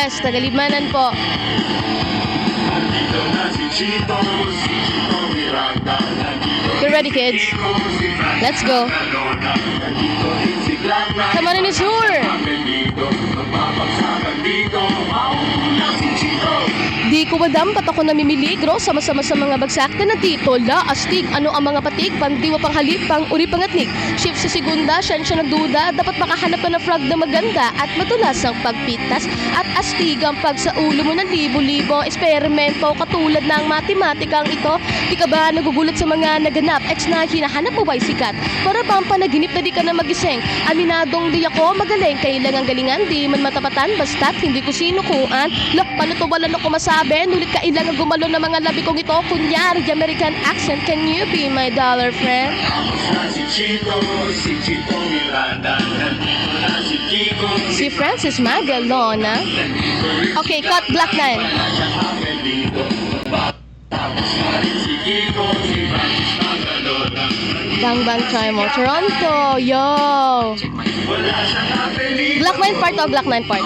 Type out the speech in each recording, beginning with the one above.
Yes, taga-Limanan po. You're ready, kids? Let's go. Come on in, it's sure. Di ko madam, ba't ako namimiligro? Sama-sama sa mga bagsak na titola, astig, ano ang mga patig, pandiwa pang halip, pang uri pangatnig. Shift sa segunda, siyensya nagduda, dapat makahanap ka ng frog na maganda at matulas ang pagpitas at astig ang pag sa ulo mo ng libo-libo eksperimento katulad ng matematikang ito. Di ka ba nagugulat sa mga naganap? Ex na hinahanap mo ba'y sikat? Para bang panaginip na di ka na magising? Aminadong di ako magaling, kailangan galingan, di man matapatan, basta't hindi ko sinukuan. Look, paano to wala na kumasabi? Nulit kailangan gumalo ng mga labi kong ito. Kunyari, American accent, can you be my dollar friend? Si Francis Magalona. Okay, cut Black 9. Bang bang try mo. Toronto, yo. Black 9 part o Black 9 part?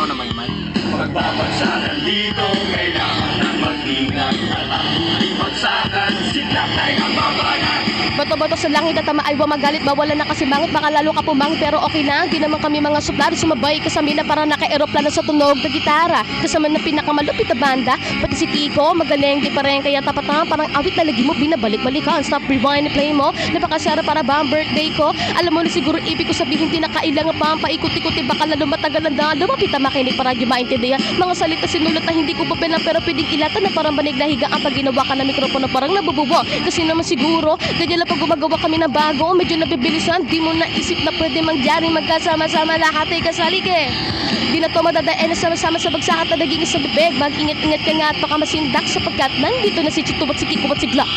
Pagbabagsakan dito, kailangan ng mag-ingat at ang muling bagsakan, siklak tayo ang babayan. Bato-bato sa langit at ay magalit, bawala na kasi bangit, baka lalo ka pumangit, pero okay na, di naman kami mga suplado, sumabay kasama na para naka-aeroplano sa tunog na gitara, kasama na pinakamalupit na banda, pati si Kiko, magaling, di pa rin, kaya tapat na, parang awit na lagi mo, binabalik-balikan, stop rewind, play mo, napakasara para ba ang birthday ko, alam mo na siguro ibig ko sabihin, di na kailangan pa ang paikot-ikuti, baka lalo matagalan na, lumapit na makinig para di maintindihan, mga salita sinulat na hindi ko papilang, pero pwedeng ilatan na parang banig lahiga ang pag ginawa ka ng mikropono, parang nabububo, kasi naman siguro, ganyan pag gumagawa kami ng bago, medyo nabibilisan, di mo naisip na pwede mangyari magkasama-sama lahat ay kasalik eh. Di na to madadain na sama-sama sa bagsakat na naging sa bibig, mag-ingat-ingat ka nga at baka masindak sapagkat nandito na si Chito at si Kiko at si Glock.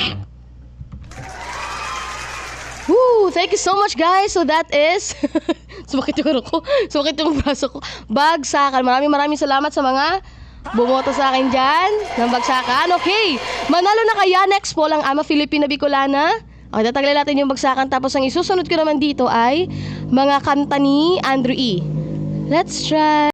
Woo! Thank you so much guys, so that is sumakit yung ko, sumakit yung braso ko, bagsakan. Maraming salamat sa mga bumoto sa akin dyan ng bagsakan. Okay, manalo na kaya next po lang ama Filipina Bicolana. Okay, tatanggalin natin yung bagsakan. Tapos ang isusunod ko naman dito ay mga kanta ni Andrew E. Let's try.